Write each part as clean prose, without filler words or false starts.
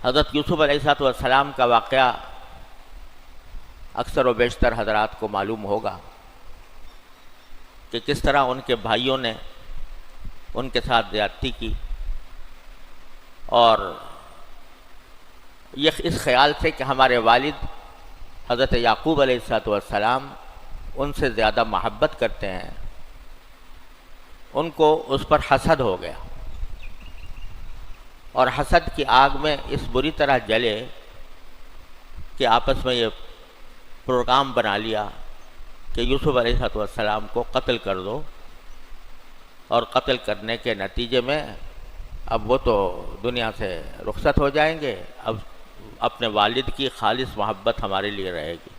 حضرت یوسف علیہ السلام کا واقعہ اکثر و بیشتر حضرات کو معلوم ہوگا کہ کس طرح ان کے بھائیوں نے ان کے ساتھ زیادتی کی، اور یہ اس خیال سے کہ ہمارے والد حضرت یعقوب علیہ السلام ان سے زیادہ محبت کرتے ہیں، ان کو اس پر حسد ہو گیا، اور حسد کی آگ میں اس بری طرح جلے کہ آپس میں یہ پروگرام بنا لیا کہ یوسف علیہ السلام کو قتل کر دو، اور قتل کرنے کے نتیجے میں اب وہ تو دنیا سے رخصت ہو جائیں گے، اب اپنے والد کی خالص محبت ہمارے لیے رہے گی۔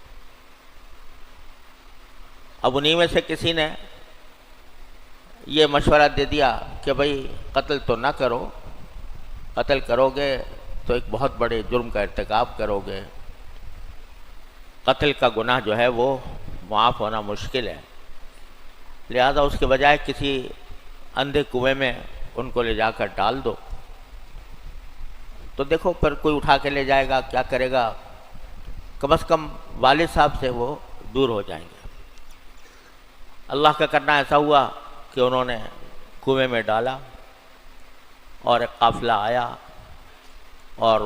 اب انہی میں سے کسی نے یہ مشورہ دے دیا کہ بھئی قتل تو نہ کرو، قتل کرو گے تو ایک بہت بڑے جرم کا ارتکاب کرو گے، قتل کا گناہ جو ہے وہ معاف ہونا مشکل ہے، لہذا اس کے بجائے کسی اندھے کنویں میں ان کو لے جا کر ڈال دو، تو دیکھو پھر کوئی اٹھا کے لے جائے گا، کیا کرے گا، کم از کم والد صاحب سے وہ دور ہو جائیں گے۔ اللہ کا کرنا ایسا ہوا کہ انہوں نے کنویں میں ڈالا، اور ایک قافلہ آیا اور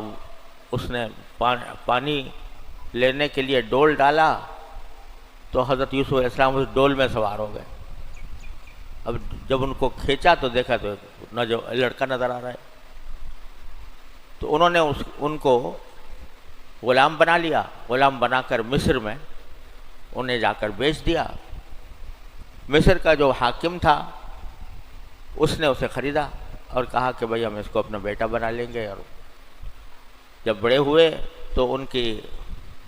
اس نے پانی لینے کے لیے ڈول ڈالا، تو حضرت یوسف علیہ السلام اس ڈول میں سوار ہو گئے۔ اب جب ان کو کھینچا تو دیکھا تو لڑکا نظر آ رہا ہے، تو انہوں نے ان کو غلام بنا لیا، غلام بنا کر مصر میں انہیں جا کر بیچ دیا۔ مصر کا جو حاکم تھا اس نے اسے خریدا اور کہا کہ بھئی ہم اس کو اپنا بیٹا بنا لیں گے، اور جب بڑے ہوئے تو ان کی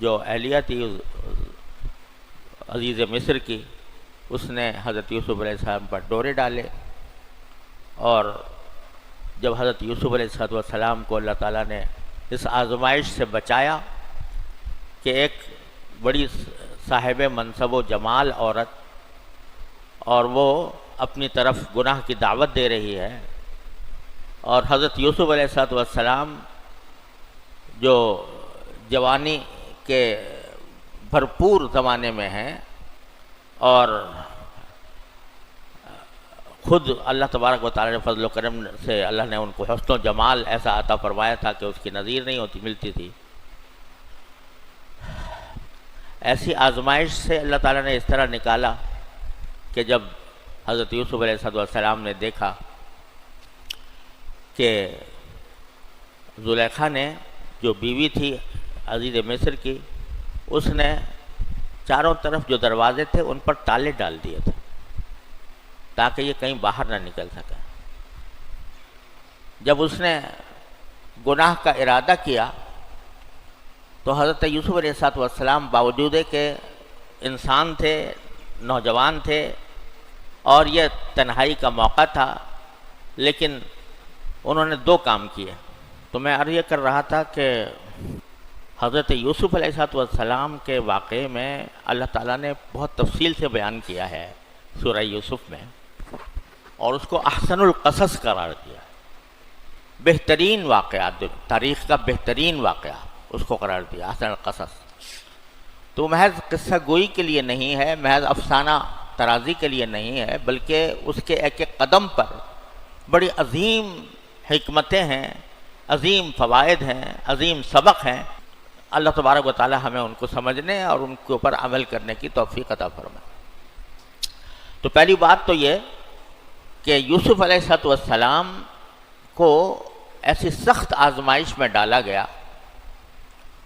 جو اہلیہ تھی عزیز مصر کی، اس نے حضرت یوسف علیہ السلام پر ڈورے ڈالے، اور جب حضرت یوسف علیہ السلام کو اللہ تعالیٰ نے اس آزمائش سے بچایا کہ ایک بڑی صاحب منصب و جمال عورت، اور وہ اپنی طرف گناہ کی دعوت دے رہی ہے، اور حضرت یوسف علیہ السلام جو جوانی کے بھرپور زمانے میں ہیں، اور خود اللہ تبارک و تعالیٰ نے فضل و کرم سے اللہ نے ان کو حسن و جمال ایسا عطا فرمایا تھا کہ اس کی نظیر نہیں ملتی تھی، ایسی آزمائش سے اللہ تعالیٰ نے اس طرح نکالا کہ جب حضرت یوسف علیہ السلام نے دیکھا کہ زلیخا نے جو بیوی تھی عزیز مصر کی، اس نے چاروں طرف جو دروازے تھے ان پر تالے ڈال دیے تھے تاکہ یہ کہیں باہر نہ نکل سکے۔ جب اس نے گناہ کا ارادہ کیا تو حضرت یوسف علیہ السلام باوجود کہ انسان تھے، نوجوان تھے، اور یہ تنہائی کا موقع تھا، لیکن انہوں نے دو کام کیے۔ تو میں عرض یہ کر رہا تھا کہ حضرت یوسف علیہ السلام کے واقعے میں اللہ تعالیٰ نے بہت تفصیل سے بیان کیا ہے سورہ یوسف میں، اور اس کو احسن القصص قرار دیا ہے، بہترین واقعات، تاریخ کا بہترین واقعہ اس کو قرار دیا احسن القصص۔ تو محض قصہ گوئی کے لیے نہیں ہے، محض افسانہ ترازی کے لیے نہیں ہے، بلکہ اس کے ایک ایک قدم پر بڑی عظیم حکمتیں ہیں، عظیم فوائد ہیں، عظیم سبق ہیں۔ اللہ تبارک و تعالی ہمیں ان کو سمجھنے اور ان کے اوپر عمل کرنے کی توفیق عطا فرمائے۔ تو پہلی بات تو یہ کہ یوسف علیہ السلام کو ایسی سخت آزمائش میں ڈالا گیا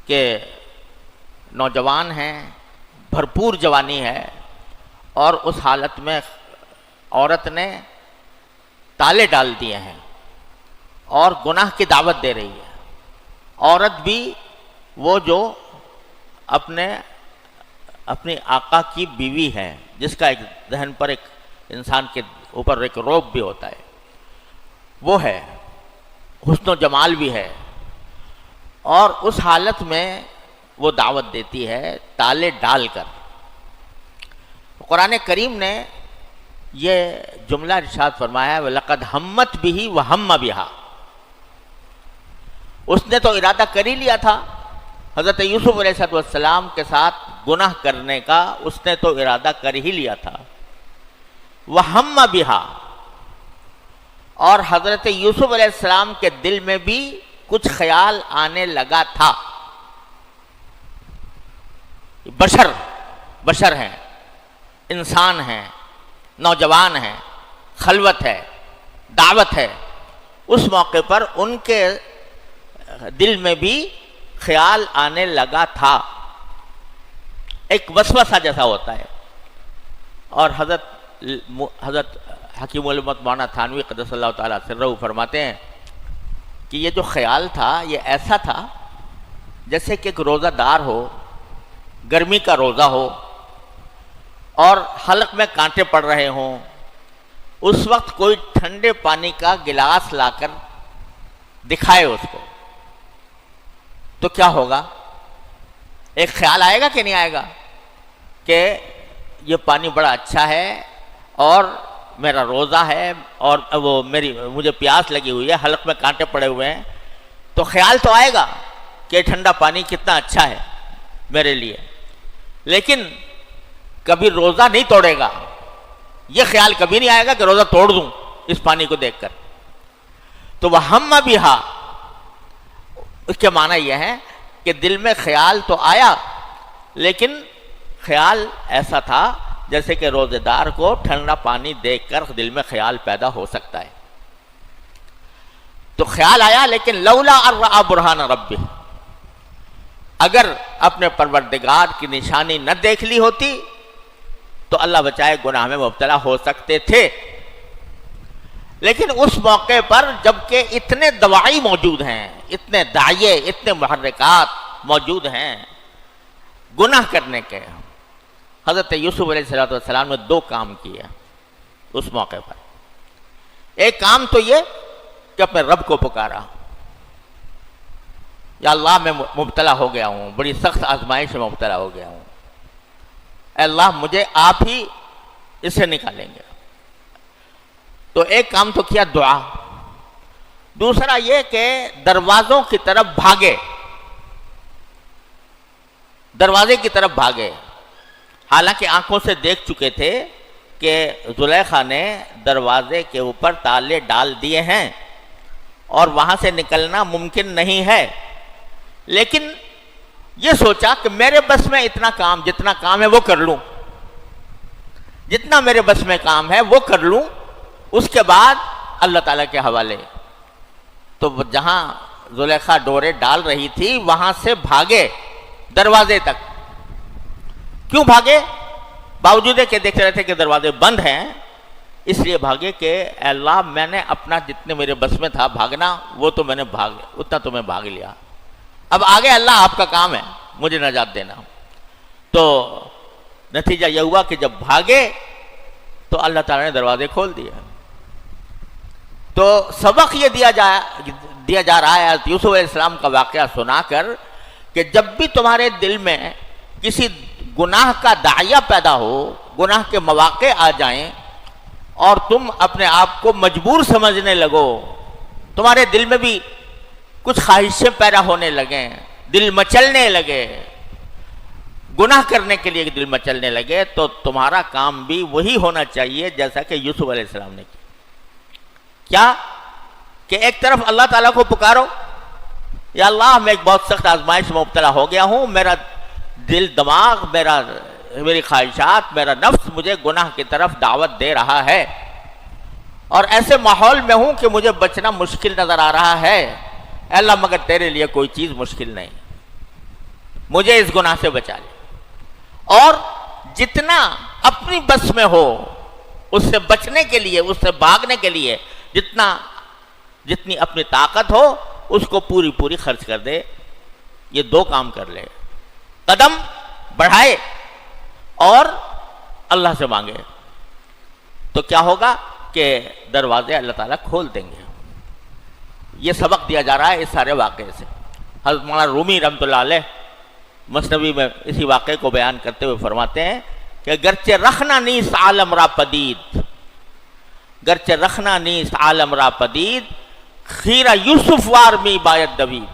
کہ نوجوان ہیں، بھرپور جوانی ہے، اور اس حالت میں عورت نے تالے ڈال دیے ہیں اور گناہ کی دعوت دے رہی ہے۔ عورت بھی وہ جو اپنی آقا کی بیوی ہے، جس کا ایک ذہن پر ایک انسان کے اوپر ایک رعب بھی ہوتا ہے، وہ ہے، حسن و جمال بھی ہے، اور اس حالت میں وہ دعوت دیتی ہے تالے ڈال کر۔ قرآن کریم نے یہ جملہ ارشاد فرمایا ہے وَلَقَدْ هَمَّتْ بِهِ وَهَمَّ بِهَا، اس نے تو ارادہ کر ہی لیا تھا حضرت یوسف علیہ السلام کے ساتھ گناہ کرنے کا، اس نے تو ارادہ کر ہی لیا تھا۔ وَهَمَّ بِهَا، اور حضرت یوسف علیہ السلام کے دل میں بھی کچھ خیال آنے لگا تھا۔ بشر ہیں، انسان ہیں، نوجوان ہیں، خلوت ہے، دعوت ہے، اس موقع پر ان کے دل میں بھی خیال آنے لگا تھا، ایک وسوسہ جیسا ہوتا ہے۔ اور حضرت حکیم الامت مولانا تھانوی قدس اللہ تعالیٰ سرہ فرماتے ہیں کہ یہ جو خیال تھا یہ ایسا تھا جیسے کہ ایک روزہ دار ہو، گرمی کا روزہ ہو اور حلق میں کانٹے پڑ رہے ہوں، اس وقت کوئی ٹھنڈے پانی کا گلاس لا کر دکھائے اس کو تو کیا ہوگا؟ ایک خیال آئے گا کہ نہیں آئے گا کہ یہ پانی بڑا اچھا ہے اور میرا روزہ ہے اور مجھے پیاس لگی ہوئی ہے، حلق میں کانٹے پڑے ہوئے ہیں، تو خیال تو آئے گا کہ ٹھنڈا پانی کتنا اچھا ہے میرے لیے، لیکن کبھی روزہ نہیں توڑے گا، یہ خیال کبھی نہیں آئے گا کہ روزہ توڑ دوں اس پانی کو دیکھ کر۔ تو وَهَمَّ بِهَا، اس کے معنی یہ ہے کہ دل میں خیال تو آیا، لیکن خیال ایسا تھا جیسے کہ روزے دار کو ٹھنڈا پانی دیکھ کر دل میں خیال پیدا ہو سکتا ہے۔ تو خیال آیا، لیکن لولا ان رأى برہان ربہ، اگر اپنے پروردگار کی نشانی نہ دیکھ لی ہوتی تو اللہ بچائے گناہ میں مبتلا ہو سکتے تھے۔ لیکن اس موقع پر جبکہ اتنے دواعی موجود ہیں، اتنے داعیے، اتنے محرکات موجود ہیں گناہ کرنے کے، حضرت یوسف علیہ السلام نے دو کام کیے اس موقع پر۔ ایک کام تو یہ کہ اپنے رب کو پکارا، یا اللہ میں مبتلا ہو گیا ہوں، بڑی سخت آزمائش میں مبتلا ہو گیا ہوں، اے اللہ مجھے آپ ہی اس سے نکالیں گے۔ تو ایک کام تو کیا دعا، دوسرا یہ کہ دروازوں کی طرف بھاگے، دروازے کی طرف بھاگے، حالانکہ آنکھوں سے دیکھ چکے تھے کہ زلیخا نے دروازے کے اوپر تالے ڈال دیے ہیں اور وہاں سے نکلنا ممکن نہیں ہے، لیکن یہ سوچا کہ میرے بس میں اتنا کام، جتنا کام ہے وہ کر لوں، جتنا میرے بس میں کام ہے وہ کر لوں، اس کے بعد اللہ تعالیٰ کے حوالے۔ تو جہاں زلیخا ڈورے ڈال رہی تھی وہاں سے بھاگے دروازے تک۔ کیوں بھاگے؟ باوجود کہ دیکھ رہے تھے کہ دروازے بند ہیں، اس لیے بھاگے کہ اے اللہ میں نے اپنا جتنے میرے بس میں تھا بھاگنا وہ تو میں نے اتنا تو میں بھاگ لیا، اب آگے اللہ آپ کا کام ہے مجھے نجات دینا۔ تو نتیجہ یہ ہوا کہ جب بھاگے تو اللہ تعالیٰ نے دروازے کھول دیے۔ تو سبق یہ دیا جا رہا ہے حضرت یوسف علیہ السلام کا واقعہ سنا کر کہ جب بھی تمہارے دل میں کسی گناہ کا داعیہ پیدا ہو، گناہ کے مواقع آ جائیں اور تم اپنے آپ کو مجبور سمجھنے لگو، تمہارے دل میں بھی کچھ خواہشیں پیدا ہونے لگیں، دل مچلنے لگے، گناہ کرنے کے لیے دل مچلنے لگے، تو تمہارا کام بھی وہی ہونا چاہیے جیسا کہ یوسف علیہ السلام نے کیا کہ ایک طرف اللہ تعالیٰ کو پکارو، یا اللہ میں ایک بہت سخت آزمائش میں مبتلا ہو گیا ہوں، میرا دل دماغ، میری خواہشات، میرا نفس مجھے گناہ کی طرف دعوت دے رہا ہے، اور ایسے ماحول میں ہوں کہ مجھے بچنا مشکل نظر آ رہا ہے، اے اللہ مگر تیرے لیے کوئی چیز مشکل نہیں، مجھے اس گناہ سے بچا لے، اور جتنا اپنی بس میں ہو اس سے بچنے کے لیے، اس سے بھاگنے کے لیے جتنی اپنی طاقت ہو اس کو پوری خرچ کر دے۔ یہ دو کام کر لے، قدم بڑھائے اور اللہ سے مانگے، تو کیا ہوگا کہ دروازے اللہ تعالیٰ کھول دیں گے۔ یہ سبق دیا جا رہا ہے اس سارے واقعے سے۔ حضرت مولانا رومی رحمۃ اللہ علیہ مثنوی میں اسی واقعے کو بیان کرتے ہوئے فرماتے ہیں کہ گرچہ رخنا نیست عالم را پدید، گرچہ رخنا نیست عالم را پدید، خیرہ یوسف وار می باید دوید۔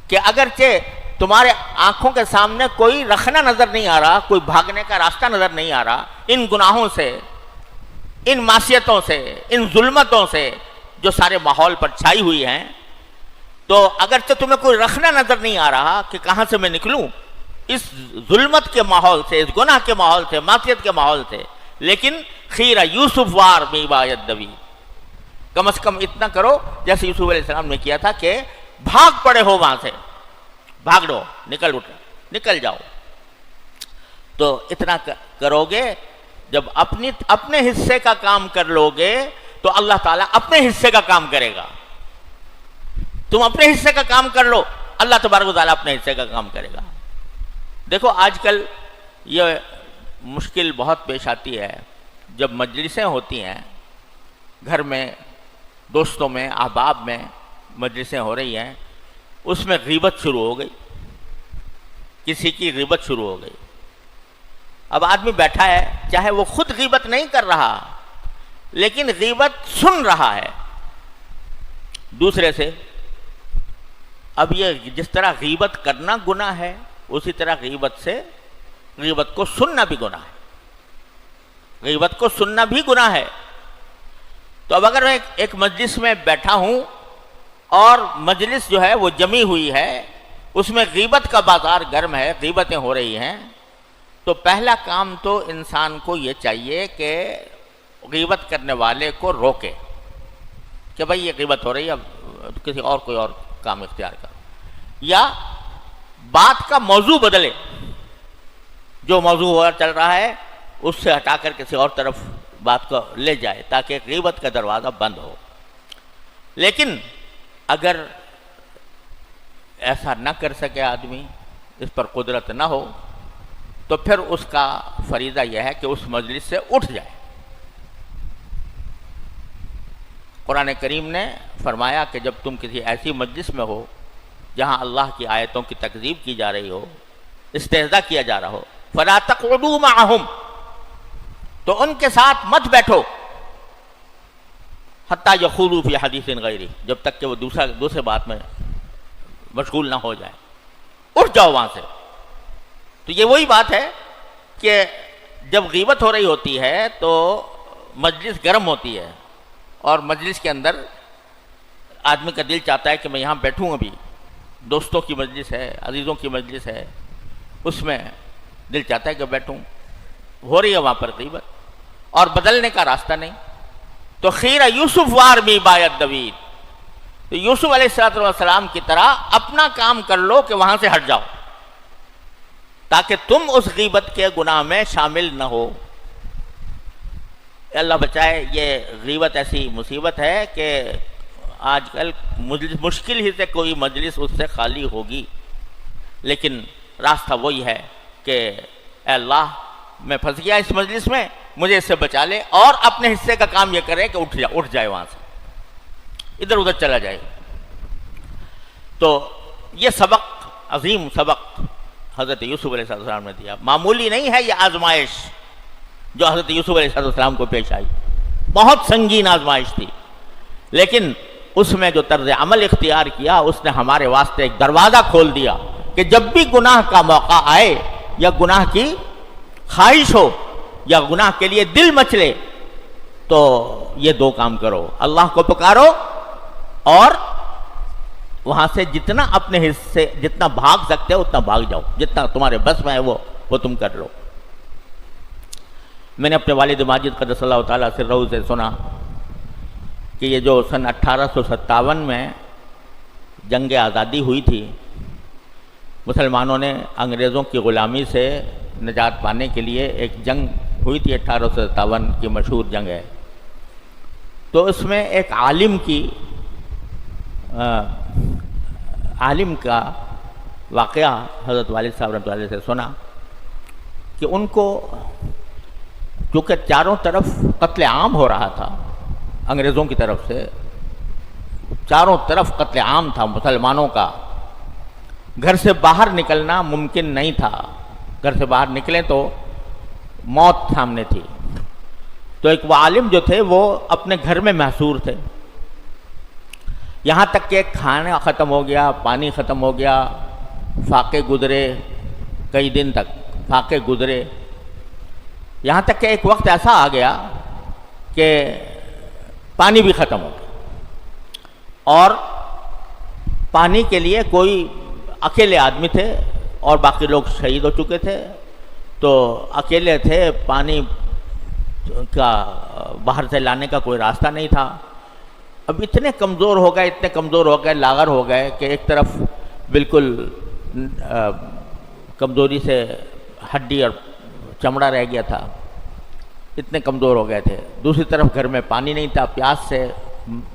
کہ اگرچہ تمہارے آنکھوں کے سامنے کوئی رخنا نظر نہیں آ رہا، کوئی بھاگنے کا راستہ نظر نہیں آ رہا، ان گناہوں سے، ان معصیتوں سے، ان ظلمتوں سے جو سارے ماحول پر چھائی ہوئی ہیں، تو اگرچہ تمہیں کوئی رخنا نظر نہیں آ رہا کہ کہاں سے میں نکلوں اس ظلمت کے ماحول سے، اس گناہ کے ماحول سے، معصیت کے ماحول سے، لیکن خیرہ یوسف وار می باید دوی، کم از کم اتنا کرو جیسے یوسف علیہ السلام نے کیا تھا کہ بھاگ پڑے ہو وہاں سے، بھاگ لو، نکل جاؤ. تو اتنا کرو گے، جب اپنے حصے کا کام کر لو گے تو اللہ تعالیٰ اپنے حصے کا کام کرے گا. تم اپنے حصے کا کام کر لو، اللہ تبارک و تعالیٰ اپنے حصے کا کام کرے گا. دیکھو آج کل یہ مشکل بہت پیش آتی ہے، جب مجلسیں ہوتی ہیں گھر میں، دوستوں میں، احباب میں مجلسیں ہو رہی ہیں، اس میں غیبت شروع ہو گئی، کسی کی غیبت شروع ہو گئی. اب آدمی بیٹھا ہے، چاہے وہ خود غیبت نہیں کر رہا لیکن غیبت سن رہا ہے دوسرے سے. اب یہ جس طرح غیبت کرنا گناہ ہے، اسی طرح غیبت کو سننا بھی گناہ ہے. غیبت کو سننا بھی گناہ ہے. تو اب اگر میں ایک مجلس میں بیٹھا ہوں اور مجلس جو ہے وہ جمی ہوئی ہے، اس میں غیبت کا بازار گرم ہے، غیبتیں ہو رہی ہیں، تو پہلا کام تو انسان کو یہ چاہیے کہ غیبت کرنے والے کو روکے کہ بھائی یہ غیبت ہو رہی ہے، اب کسی اور کوئی اور کام اختیار کرو، یا بات کا موضوع بدلے، جو موضوع ہوا چل رہا ہے اس سے ہٹا کر کسی اور طرف بات کو لے جائے تاکہ غیبت کا دروازہ بند ہو. لیکن اگر ایسا نہ کر سکے آدمی، اس پر قدرت نہ ہو، تو پھر اس کا فریضہ یہ ہے کہ اس مجلس سے اٹھ جائے. قرآن کریم نے فرمایا کہ جب تم کسی ایسی مجلس میں ہو جہاں اللہ کی آیتوں کی تکذیب کی جا رہی ہو، استہزاء کیا جا رہا ہو، فَلَا تَقْعُدُوا مَعَهُمْ، تو ان کے ساتھ مت بیٹھو، حتیٰ یخوضوا فی حدیث غیرہ، جب تک کہ وہ دوسرے بات میں مشغول نہ ہو جائے. اٹھ جاؤ وہاں سے. تو یہ وہی بات ہے کہ جب غیبت ہو رہی ہوتی ہے تو مجلس گرم ہوتی ہے، اور مجلس کے اندر آدمی کا دل چاہتا ہے کہ میں یہاں بیٹھوں، ابھی دوستوں کی مجلس ہے، عزیزوں کی مجلس ہے، اس میں دل چاہتا ہے کہ بیٹھوں. ہو رہی ہے وہاں پر غیبت اور بدلنے کا راستہ نہیں. تو خیرہ یوسف وار می باید دوید، تو یوسف علیہ السلام کی طرح اپنا کام کر لو کہ وہاں سے ہٹ جاؤ، تاکہ تم اس غیبت کے گناہ میں شامل نہ ہو. اللہ بچائے، یہ غیبت ایسی مصیبت ہے کہ آج کل مشکل ہی سے کوئی مجلس اس سے خالی ہوگی، لیکن راستہ وہی ہے کہ اے اللہ میں پھنس گیا اس مجلس میں، مجھے اس سے بچا لے، اور اپنے حصے کا کام یہ کرے کہ اٹھ جائے وہاں سے، ادھر ادھر چلا جائے. تو یہ سبق، عظیم سبق حضرت یوسف علیہ السلام نے دیا. معمولی نہیں ہے یہ آزمائش جو حضرت یوسف علیہ السلام کو پیش آئی، بہت سنگین آزمائش تھی، لیکن اس میں جو طرز عمل اختیار کیا، اس نے ہمارے واسطے ایک دروازہ کھول دیا کہ جب بھی گناہ کا موقع آئے، یا گناہ کی خواہش ہو، یا گناہ کے لیے دل مچلے، تو یہ دو کام کرو: اللہ کو پکارو، اور وہاں سے جتنا اپنے حصے، جتنا بھاگ سکتے ہو اتنا بھاگ جاؤ، جتنا تمہارے بس میں ہے وہ تم کر لو. میں نے اپنے والد ماجد قدس اللہ تعالیٰ سرہ سے سنا کہ یہ جو سن 1857 میں جنگ آزادی ہوئی تھی، مسلمانوں نے انگریزوں کی غلامی سے نجات پانے کے لیے ایک جنگ ہوئی تھی، 1857 کی مشہور جنگ ہے. تو اس میں ایک عالم کا واقعہ حضرت والد صاحب رحمۃ اللہ علیہ سے سنا کہ ان کو چونکہ چاروں طرف قتل عام ہو رہا تھا، انگریزوں کی طرف سے چاروں طرف قتل عام تھا مسلمانوں کا، گھر سے باہر نکلنا ممکن نہیں تھا، گھر سے باہر نکلیں تو موت سامنے تھی. تو ایک وہ عالم جو تھے وہ اپنے گھر میں محصور تھے. یہاں تک کہ کھانا ختم ہو گیا، پانی ختم ہو گیا، فاقے گزرے، کئی دن تک فاقے گزرے، یہاں تک کہ ایک وقت ایسا آ گیا کہ پانی بھی ختم ہو گیا، اور پانی کے لیے کوئی اکیلے آدمی تھے اور باقی لوگ شہید ہو چکے تھے، تو اکیلے تھے، پانی کا باہر سے لانے کا کوئی راستہ نہیں تھا۔ اب اتنے کمزور ہو گئے، اتنے کمزور ہو گئے، لاغر ہو گئے کہ ایک طرف بالکل کمزوری سے ہڈی اور چمڑا رہ گیا تھا، اتنے کمزور ہو گئے تھے، دوسری طرف گھر میں پانی نہیں تھا، پیاس سے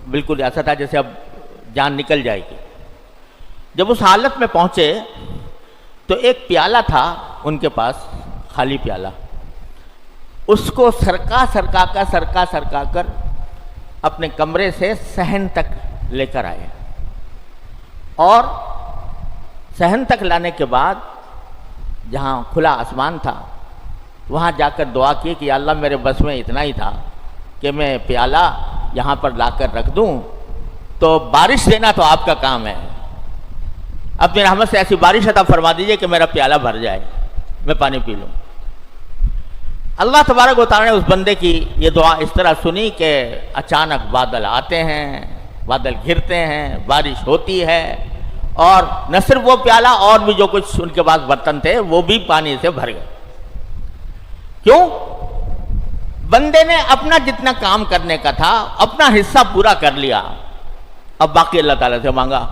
بالکل ایسا تھا جیسے اب جان نکل جائے گی۔ جب اس حالت میں پہنچے تو ایک پیالہ تھا ان کے پاس، خالی پیالہ، اس کو سرکا کر اپنے کمرے سے صحن تک لے کر آئے، اور صحن تک لانے کے بعد جہاں کھلا آسمان تھا وہاں جا کر دعا کی کہ یا اللہ میرے بس میں اتنا ہی تھا کہ میں پیالہ یہاں پر لا کر رکھ دوں، تو بارش دینا تو آپ کا کام ہے، اپنی رحمت سے ایسی بارش عطا فرما دیجئے کہ میرا پیالہ بھر جائے، میں پانی پی لوں۔ اللہ تبارک و تعالیٰ نے اس بندے کی یہ دعا اس طرح سنی کہ اچانک بادل آتے ہیں، بادل گھرتے ہیں، بارش ہوتی ہے، اور نہ صرف وہ پیالہ، اور بھی جو کچھ ان کے پاس برتن تھے وہ بھی پانی سے بھر گئے۔ کیوں؟ بندے نے اپنا جتنا کام کرنے کا تھا اپنا حصہ پورا کر لیا، اب باقی اللہ تعالیٰ سے مانگا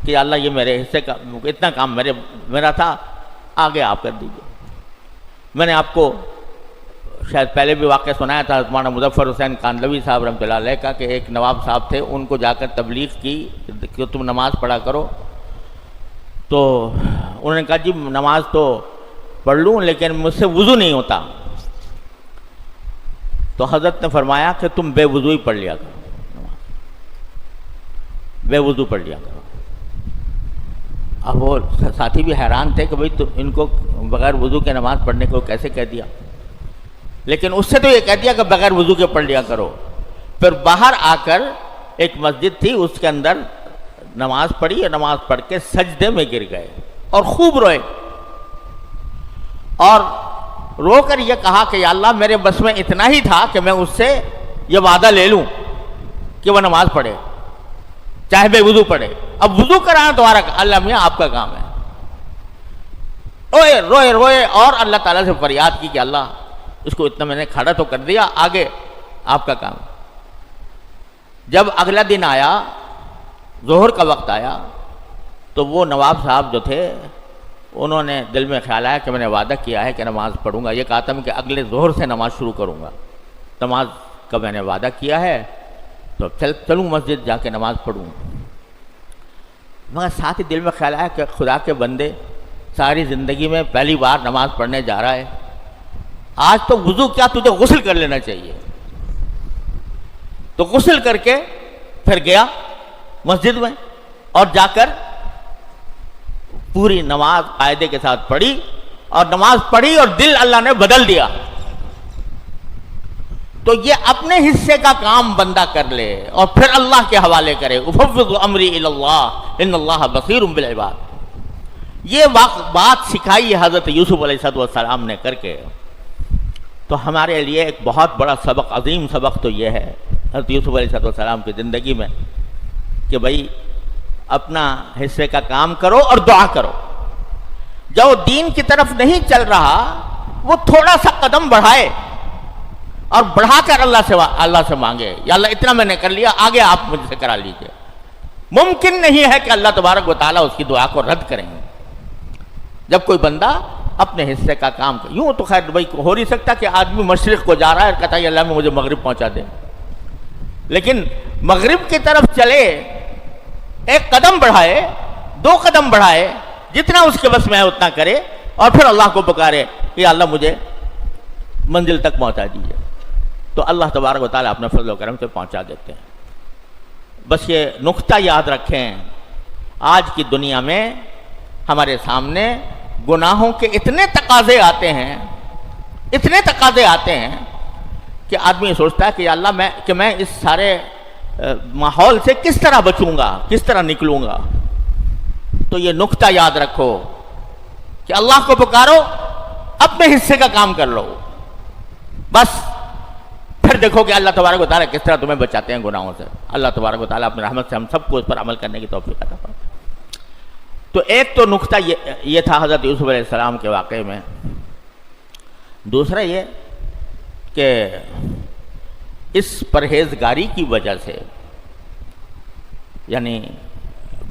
کہ اللہ یہ میرے حصے کا اتنا کام میرا تھا، آگے آپ کر دیجئے۔ میں نے آپ کو شاید پہلے بھی واقعہ سنایا تھا مولانا مظفر حسین کاندھلوی صاحب رحمۃ اللہ علیہ کا، کہ ایک نواب صاحب تھے، ان کو جا کر تبلیغ کی کہ تم نماز پڑھا کرو، تو انہوں نے کہا جی نماز تو پڑھ لوں لیکن مجھ سے وضو نہیں ہوتا، تو حضرت نے فرمایا کہ تم بے وضو ہی پڑھ لیا کرو، بے وضو پڑھ لیا کرو۔ اب وہ ساتھی بھی حیران تھے کہ بھئی تو ان کو بغیر وضو کے نماز پڑھنے کو کیسے کہہ دیا، لیکن اس سے تو یہ کہہ دیا کہ بغیر وضو کے پڑھ لیا کرو۔ پھر باہر آ کر ایک مسجد تھی، اس کے اندر نماز پڑھی، اور نماز پڑھ کے سجدے میں گر گئے اور خوب روئے، اور رو کر یہ کہا کہ یا اللہ میرے بس میں اتنا ہی تھا کہ میں اس سے یہ وعدہ لے لوں کہ وہ نماز پڑھے چاہے بے وضو پڑھے، اب وضو کرانا تمہارا اللہ میاں آپ کا کام ہے۔ روئے اور اللہ تعالیٰ سے فریاد کی کہ اللہ اس کو اتنا میں نے کھڑا تو کر دیا، آگے آپ کا کام۔ جب اگلا دن آیا، ظہر کا وقت آیا، تو وہ نواب صاحب جو تھے انہوں نے دل میں خیال آیا کہ میں نے وعدہ کیا ہے کہ نماز پڑھوں گا، یہ کہا تھا کہ اگلے ظہر سے نماز شروع کروں گا، نماز کا میں نے وعدہ کیا ہے تو چلوں مسجد جا کے نماز پڑھوں، مگر ساتھ ہی دل میں خیال آیا کہ خدا کے بندے ساری زندگی میں پہلی بار نماز پڑھنے جا رہا ہے، آج تو وضو کیا تجھے غسل کر لینا چاہیے۔ تو غسل کر کے پھر گیا مسجد میں، اور جا کر پوری نماز قاعدے کے ساتھ پڑھی، اور نماز پڑھی اور دل اللہ نے بدل دیا۔ تو یہ اپنے حصے کا کام بندہ کر لے اور پھر اللہ کے حوالے کرے، افوض امری الی اللہ ان اللہ بصیر بالعباد۔ یہ بات سکھائی حضرت یوسف علیہ السلام نے کر کے، تو ہمارے لیے ایک بہت بڑا سبق، عظیم سبق تو یہ ہے حضرت یوسف علیہ السلام کی زندگی میں کہ بھائی اپنا حصے کا کام کرو اور دعا کرو۔ جو دین کی طرف نہیں چل رہا وہ تھوڑا سا قدم بڑھائے اور بڑھا کر اللہ سے مانگے، یا اللہ اتنا میں نے کر لیا، آگے آپ مجھ سے کرا لیجئے۔ ممکن نہیں ہے کہ اللہ تبارک و تعالیٰ اس کی دعا کو رد کریں گے جب کوئی بندہ اپنے حصے کا کام کرے۔ یوں تو خیر بھائی ہو نہیں سکتا کہ آدمی مشرق کو جا رہا ہے اور کہتا ہے اللہ میں مجھے مغرب پہنچا دے، لیکن مغرب کی طرف چلے، ایک قدم بڑھائے، 2 قدم بڑھائے، جتنا اس کے بس میں ہے اتنا کرے، اور پھر اللہ کو پکارے کہ اللہ مجھے منزل تک پہنچا دیجیے، تو اللہ تبارک و تعالیٰ اپنے فضل و کرم سے پہنچا دیتے ہیں۔ بس یہ نقطہ یاد رکھیں، آج کی دنیا میں ہمارے سامنے گناہوں کے اتنے تقاضے آتے ہیں کہ آدمی سوچتا ہے کہ اللہ میں اس سارے ماحول سے کس طرح بچوں گا، کس طرح نکلوں گا؟ تو یہ نقطہ یاد رکھو کہ اللہ کو پکارو، اپنے حصے کا کام کر لو، بس پھر دیکھو کہ اللہ تبارک و تعالیٰ کس طرح تمہیں بچاتے ہیں گناہوں سے۔ اللہ تبارک و تعالیٰ اپنے رحمت سے ہم سب کو اس پر عمل کرنے کی توفیق عطا فرمائے۔ تو ایک تو نقطہ یہ تھا حضرت یوسف علیہ السلام کے واقعے میں۔ دوسرا یہ کہ اس پرہیزگاری کی وجہ سے، یعنی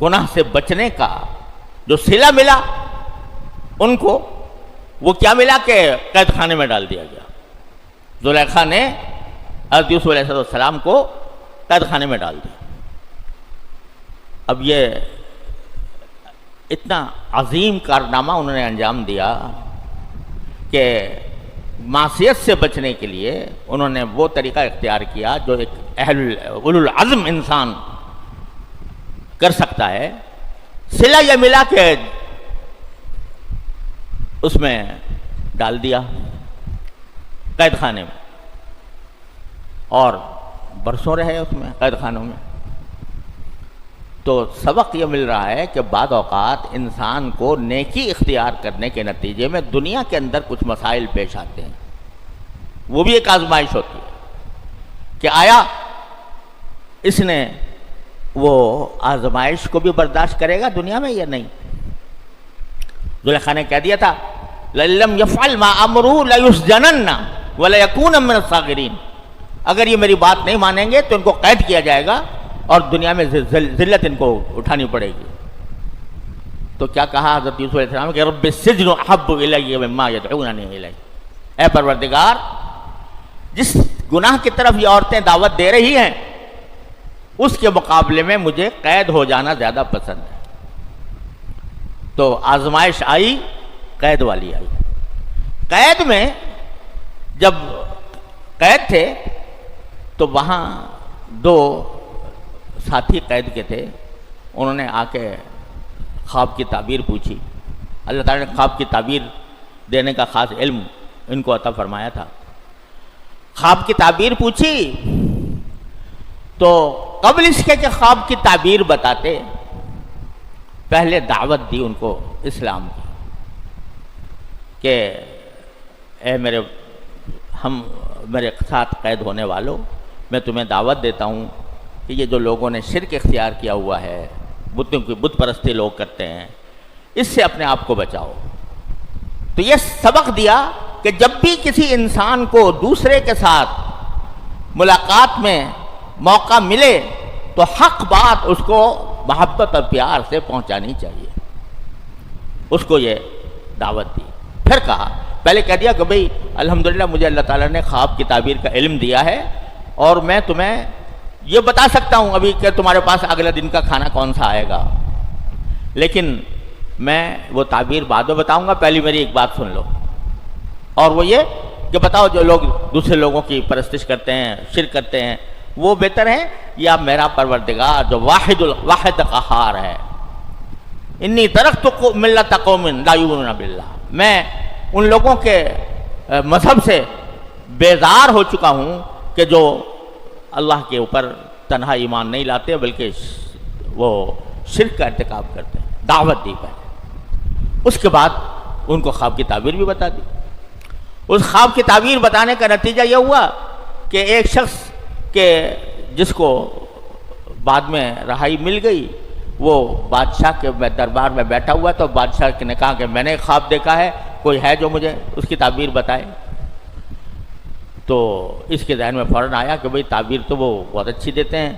گناہ سے بچنے کا جو صلہ ملا ان کو، وہ کیا ملا کہ قید خانے میں ڈال دیا گیا۔ زلیخا نے حضرت یوسف علیہ السلام کو قید خانے میں ڈال دیا۔ اب یہ اتنا عظیم کارنامہ انہوں نے انجام دیا کہ معصیت سے بچنے کے لیے انہوں نے وہ طریقہ اختیار کیا جو ایک اولو العزم انسان کر سکتا ہے۔ صلہ یہ ملا کہ اس میں ڈال دیا قید خانے میں، اور برسوں رہے اس میں قید خانوں میں۔ تو سبق یہ مل رہا ہے کہ بعض اوقات انسان کو نیکی اختیار کرنے کے نتیجے میں دنیا کے اندر کچھ مسائل پیش آتے ہیں، وہ بھی ایک آزمائش ہوتی ہے کہ آیا اس نے وہ آزمائش کو بھی برداشت کرے گا دنیا میں یا نہیں۔ زلیخا نے کہہ دیا تھا لَإِن لَّمْ يَفْعَلْ مَا أَمْرُهُ لَيُسْجَنَنَّ وَلَيَكُونَ مِنَ الصَّاغِرِينَ، اگر یہ میری بات نہیں مانیں گے تو ان کو قید کیا جائے گا اور دنیا میں ذلت ان کو اٹھانی پڑے گی۔ تو کیا کہا حضرت یوسف علیہ السلام کہ رب السجن احب الی مما یدعوننی الیہ، اے پروردگار جس گناہ کی طرف یہ عورتیں دعوت دے رہی ہیں اس کے مقابلے میں مجھے قید ہو جانا زیادہ پسند ہے۔ تو آزمائش آئی، قید والی آئی۔ قید میں جب قید تھے تو وہاں دو ساتھی قید کے تھے، انہوں نے آ کے خواب کی تعبیر پوچھی۔ اللہ تعالیٰ نے خواب کی تعبیر دینے کا خاص علم ان کو عطا فرمایا تھا۔ خواب کی تعبیر پوچھی تو قبل اس کے کہ خواب کی تعبیر بتاتے پہلے دعوت دی ان کو اسلام کی کہ اے میرے ساتھ قید ہونے والوں، میں تمہیں دعوت دیتا ہوں کہ یہ جو لوگوں نے شرک اختیار کیا ہوا ہے، بتوں کی بت پرستی لوگ کرتے ہیں، اس سے اپنے آپ کو بچاؤ۔ تو یہ سبق دیا کہ جب بھی کسی انسان کو دوسرے کے ساتھ ملاقات میں موقع ملے تو حق بات اس کو محبت اور پیار سے پہنچانی چاہیے۔ اس کو یہ دعوت دی۔ پھر کہا، پہلے کہہ دیا کہ بھئی الحمدللہ مجھے اللہ تعالیٰ نے خواب کی تعبیر کا علم دیا ہے اور میں تمہیں یہ بتا سکتا ہوں ابھی کہ تمہارے پاس اگلا دن کا کھانا کون سا آئے گا، لیکن میں وہ تعبیر بعد میں بتاؤں گا، پہلی میری ایک بات سن لو، اور وہ یہ کہ بتاؤ جو لوگ دوسرے لوگوں کی پرستش کرتے ہیں، شرک کرتے ہیں، وہ بہتر ہیں یا میرا پروردگار جو واحد قہار ہے؟ انی ترکت ملت قوم لا یؤمنون باللہ، میں ان لوگوں کے مذہب سے بیزار ہو چکا ہوں کہ جو اللہ کے اوپر تنہا ایمان نہیں لاتے بلکہ وہ شرک کا ارتکاب کرتے ہیں۔ دعوت دی پہلے، اس کے بعد ان کو خواب کی تعبیر بھی بتا دی۔ اس خواب کی تعبیر بتانے کا نتیجہ یہ ہوا کہ ایک شخص کے جس کو بعد میں رہائی مل گئی، وہ بادشاہ کے دربار میں بیٹھا ہوا تو بادشاہ نے کہا کہ میں نے خواب دیکھا ہے، کوئی ہے جو مجھے اس کی تعبیر بتائے؟ تو اس کے ذہن میں فوراً آیا کہ بھئی تعبیر تو وہ بہت اچھی دیتے ہیں۔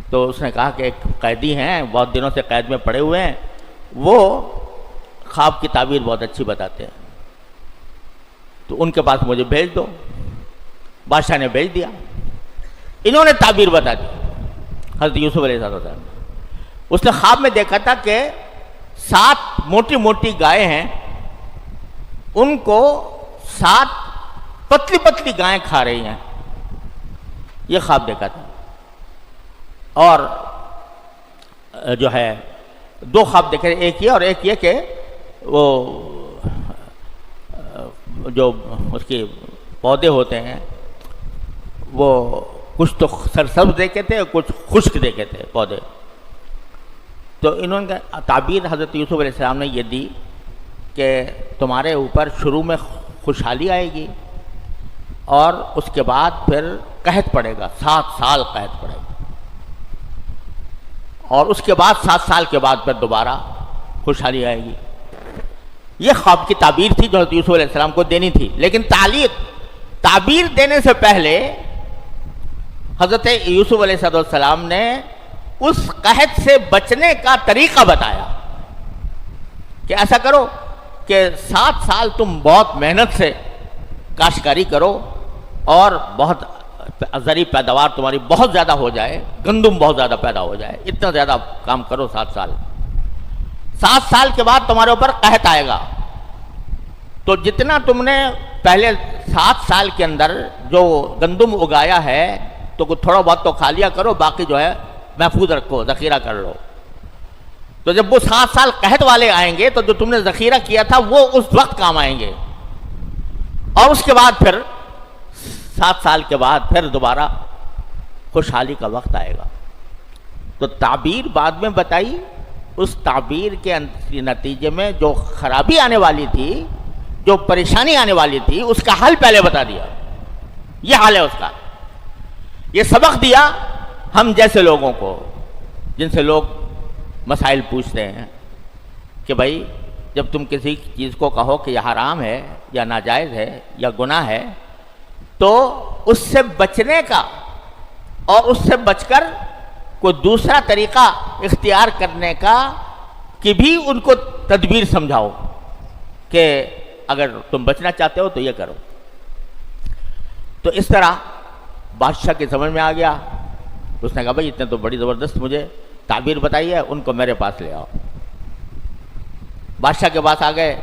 تو اس نے کہا کہ ایک قیدی ہیں، بہت دنوں سے قید میں پڑے ہوئے ہیں، وہ خواب کی تعبیر بہت اچھی بتاتے ہیں، تو ان کے پاس مجھے بھیج دو۔ بادشاہ نے بھیج دیا، انہوں نے تعبیر بتا دی حضرت یوسف علیہ السلام۔ اس نے خواب میں دیکھا تھا کہ 7 موٹی موٹی گائے ہیں، ان کو 7 پتلی پتلی گائیں کھا رہی ہیں، یہ خواب دیکھا تھا۔ اور جو ہے 2 خواب دیکھے، ایک یہ اور ایک یہ کہ وہ جو اس کے پودے ہوتے ہیں وہ کچھ تو سرسبز دیکھے تھے اور کچھ خشک دیکھے تھے پودے. تو انہوں نے تعبیر حضرت یوسف علیہ السلام نے یہ دی کہ تمہارے اوپر شروع میں خوشحالی آئے گی اور اس کے بعد پھر قحط پڑے گا، 7 سال قحط پڑے گا، اور اس کے بعد 7 سال کے بعد پھر دوبارہ خوشحالی آئے گی. یہ خواب کی تعبیر تھی جو حضرت یوسف علیہ السلام کو دینی تھی. لیکن تعبیر دینے سے پہلے حضرت یوسف علیہ السلام نے اس قحط سے بچنے کا طریقہ بتایا کہ ایسا کرو کہ 7 سال تم بہت محنت سے کاشتکاری کرو اور بہت زرعی پیداوار تمہاری بہت زیادہ ہو جائے، گندم بہت زیادہ پیدا ہو جائے، اتنا زیادہ کام کرو 7 سال. 7 سال کے بعد تمہارے اوپر قحط آئے گا، تو جتنا تم نے پہلے 7 سال کے اندر جو گندم اگایا ہے تو تھوڑا بہت تو کھا لیا کرو، باقی جو ہے محفوظ رکھو، ذخیرہ کر لو. تو جب وہ 7 سال قحط والے آئیں گے تو جو تم نے ذخیرہ کیا تھا وہ اس وقت کام آئیں گے، اور اس کے بعد پھر 7 سال کے بعد پھر دوبارہ خوشحالی کا وقت آئے گا. تو تعبیر بعد میں بتائی، اس تعبیر کے نتیجے میں جو خرابی آنے والی تھی، جو پریشانی آنے والی تھی، اس کا حل پہلے بتا دیا. یہ حل ہے اس کا. یہ سبق دیا ہم جیسے لوگوں کو، جن سے لوگ مسائل پوچھتے ہیں کہ بھائی جب تم کسی چیز کو کہو کہ یہ حرام ہے یا ناجائز ہے یا گناہ ہے، تو اس سے بچنے کا اور اس سے بچ کر کوئی دوسرا طریقہ اختیار کرنے کا کہ بھی ان کو تدبیر سمجھاؤ کہ اگر تم بچنا چاہتے ہو تو یہ کرو. تو اس طرح بادشاہ کے سمجھ میں آ گیا. اس نے کہا بھائی اتنے تو بڑی زبردست مجھے تعبیر بتائی ہے، ان کو میرے پاس لے آؤ. بادشاہ کے پاس آ گئے.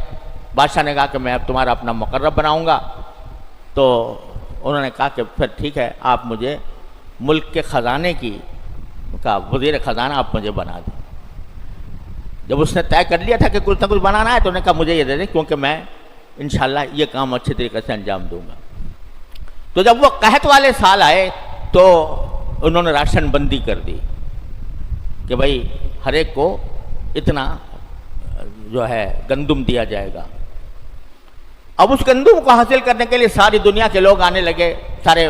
بادشاہ نے کہا کہ میں اب تمہارا اپنا مقرب بناؤں گا. تو انہوں نے کہا کہ پھر ٹھیک ہے، آپ مجھے ملک کے خزانے کا وزیر خزانہ آپ مجھے بنا دیں. جب اس نے طے کر لیا تھا کہ کچھ نہ کچھ بنانا ہے تو انہوں نے کہا مجھے یہ دے دیں، کیونکہ میں انشاءاللہ یہ کام اچھے طریقے سے انجام دوں گا. تو جب وہ قحط والے سال آئے تو انہوں نے راشن بندی کر دی کہ بھائی ہر ایک کو اتنا جو ہے گندم دیا جائے گا. اب اس گندم کو حاصل کرنے کے لیے ساری دنیا کے لوگ آنے لگے، سارے